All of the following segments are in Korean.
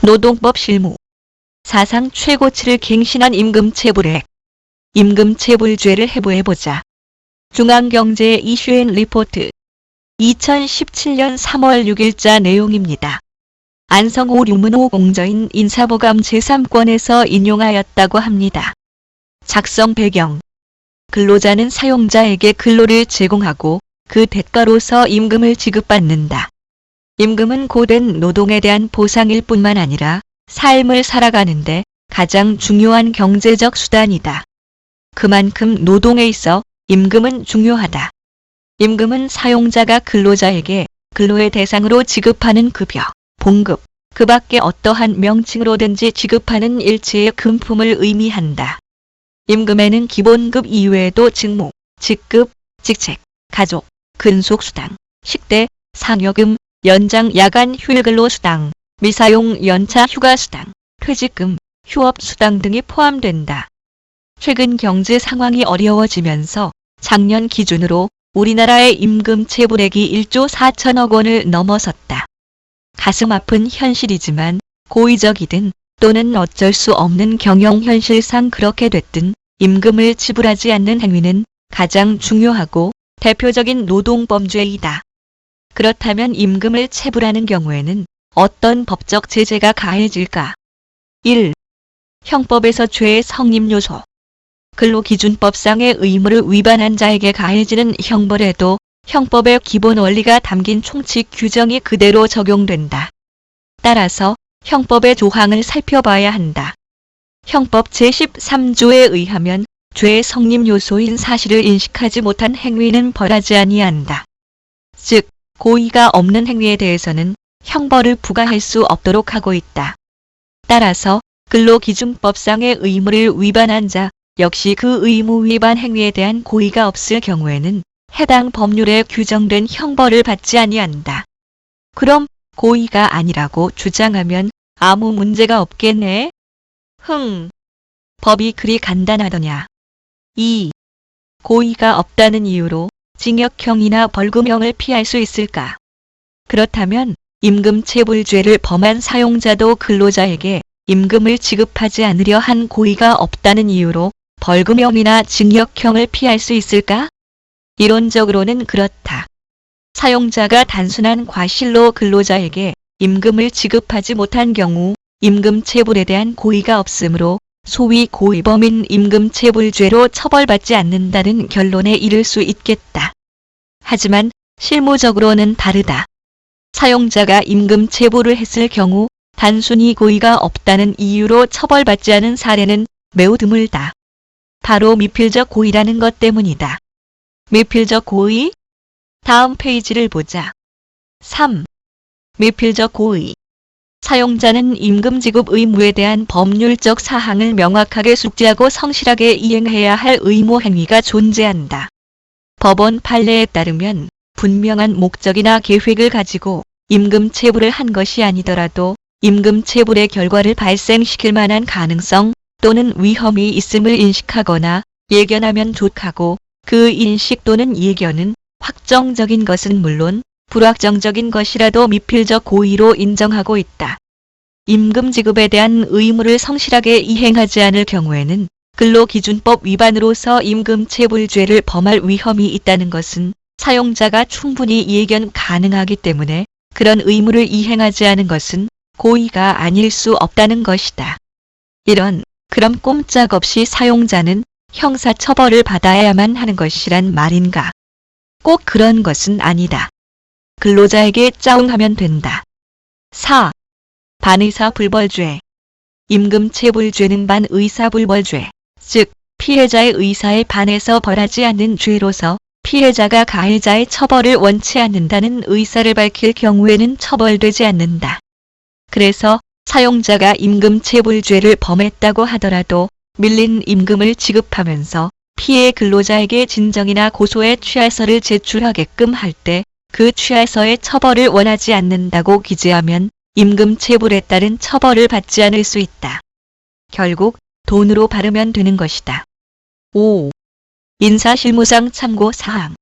노동법 실무. 사상 최고치를 갱신한 임금체불액. 임금체불죄를 해부해보자. 중앙경제 이슈앤 리포트. 2017년 3월 6일자 내용입니다. 안성호 류문호 공저인 인사보감 제3권에서 인용하였다고 합니다. 작성 배경. 근로자는 사용자에게 근로를 제공하고 그 대가로서 임금을 지급받는다. 임금은 고된 노동에 대한 보상일 뿐만 아니라 삶을 살아가는데 가장 중요한 경제적 수단이다. 그만큼 노동에 있어 임금은 중요하다. 임금은 사용자가 근로자에게 근로의 대상으로 지급하는 급여, 봉급, 그 밖에 어떠한 명칭으로든지 지급하는 일체의 금품을 의미한다. 임금에는 기본급 이외에도 직무, 직급, 직책, 가족, 근속수당, 식대, 상여금, 연장 야간 휴일근로수당, 미사용 연차 휴가수당, 퇴직금, 휴업수당 등이 포함된다. 최근 경제 상황이 어려워지면서 작년 기준으로 우리나라의 임금체불액이 1조 4천억 원을 넘어섰다. 가슴 아픈 현실이지만 고의적이든 또는 어쩔 수 없는 경영 현실상 그렇게 됐든 임금을 지불하지 않는 행위는 가장 중요하고 대표적인 노동범죄이다. 그렇다면 임금을 체불하는 경우에는 어떤 법적 제재가 가해질까? 1. 형법에서 죄의 성립요소. 근로기준법상의 의무를 위반한 자에게 가해지는 형벌에도 형법의 기본 원리가 담긴 총칙 규정이 그대로 적용된다. 따라서 형법의 조항을 살펴봐야 한다. 형법 제13조에 의하면 죄의 성립 요소인 사실을 인식하지 못한 행위는 벌하지 아니한다. 즉, 고의가 없는 행위에 대해서는 형벌을 부과할 수 없도록 하고 있다. 따라서 근로기준법상의 의무를 위반한 자 역시 그 의무 위반 행위에 대한 고의가 없을 경우에는 해당 법률에 규정된 형벌을 받지 아니한다. 그럼 고의가 아니라고 주장하면 아무 문제가 없겠네? 법이 그리 간단하더냐. 2. 고의가 없다는 이유로 징역형이나 벌금형을 피할 수 있을까? 그렇다면 임금체불죄를 범한 사용자도 근로자에게 임금을 지급하지 않으려 한 고의가 없다는 이유로 벌금형이나 징역형을 피할 수 있을까? 이론적으로는 그렇다. 사용자가 단순한 과실로 근로자에게 임금을 지급하지 못한 경우 임금체불에 대한 고의가 없으므로 소위 고의범인 임금체불죄로 처벌받지 않는다는 결론에 이를 수 있겠다. 하지만 실무적으로는 다르다. 사용자가 임금체불을 했을 경우 단순히 고의가 없다는 이유로 처벌받지 않은 사례는 매우 드물다. 바로 미필적 고의라는 것 때문이다. 미필적 고의? 다음 페이지를 보자. 3. 미필적 고의. 사용자는 임금 지급 의무에 대한 법률적 사항을 명확하게 숙지하고 성실하게 이행해야 할 의무 행위가 존재한다. 법원 판례에 따르면 분명한 목적이나 계획을 가지고 임금 체불을 한 것이 아니더라도 임금 체불의 결과를 발생시킬 만한 가능성 또는 위험이 있음을 인식하거나 예견하면 족하고 그 인식 또는 예견은 확정적인 것은 물론 불확정적인 것이라도 미필적 고의로 인정하고 있다. 임금 지급에 대한 의무를 성실하게 이행하지 않을 경우에는 근로기준법 위반으로서 임금체불죄를 범할 위험이 있다는 것은 사용자가 충분히 예견 가능하기 때문에 그런 의무를 이행하지 않은 것은 고의가 아닐 수 없다는 것이다. 그럼 꼼짝없이 사용자는 형사처벌을 받아야만 하는 것이란 말인가? 꼭 그런 것은 아니다. 근로자에게 짜응하면 된다. 4. 반의사불벌죄. 임금체불죄는 반의사불벌죄, 즉 피해자의 의사에 반해서 벌하지 않는 죄로서 피해자가 가해자의 처벌을 원치 않는다는 의사를 밝힐 경우에는 처벌되지 않는다. 그래서 사용자가 임금체불죄를 범했다고 하더라도 밀린 임금을 지급하면서 피해 근로자에게 진정이나 고소의 취하서를 제출하게끔 할 때 그 취하서의 처벌을 원하지 않는다고 기재하면 임금체불에 따른 처벌을 받지 않을 수 있다. 결국 돈으로 바르면 되는 것이다. 5. 인사실무상 참고사항.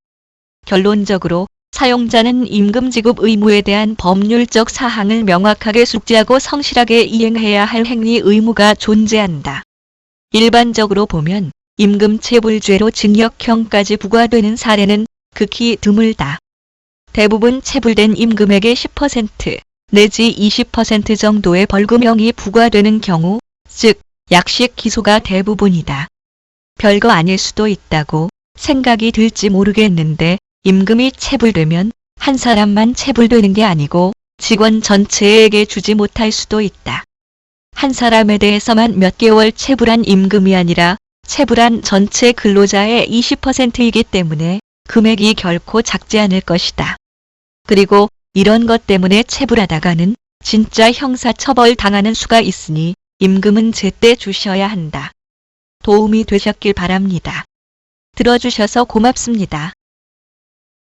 결론적으로 사용자는 임금 지급 의무에 대한 법률적 사항을 명확하게 숙지하고 성실하게 이행해야 할 행위 의무가 존재한다. 일반적으로 보면 임금 체불죄로 징역형까지 부과되는 사례는 극히 드물다. 대부분 체불된 임금에게 10% 내지 20% 정도의 벌금형이 부과되는 경우, 즉 약식 기소가 대부분이다. 별거 아닐 수도 있다고 생각이 들지 모르겠는데 임금이 체불되면 한 사람만 체불되는 게 아니고 직원 전체에게 주지 못할 수도 있다. 한 사람에 대해서만 몇 개월 체불한 임금이 아니라 체불한 전체 근로자의 20%이기 때문에 금액이 결코 작지 않을 것이다. 그리고 이런 것 때문에 체불하다가는 진짜 형사처벌 당하는 수가 있으니 임금은 제때 주셔야 한다. 도움이 되셨길 바랍니다. 들어주셔서 고맙습니다.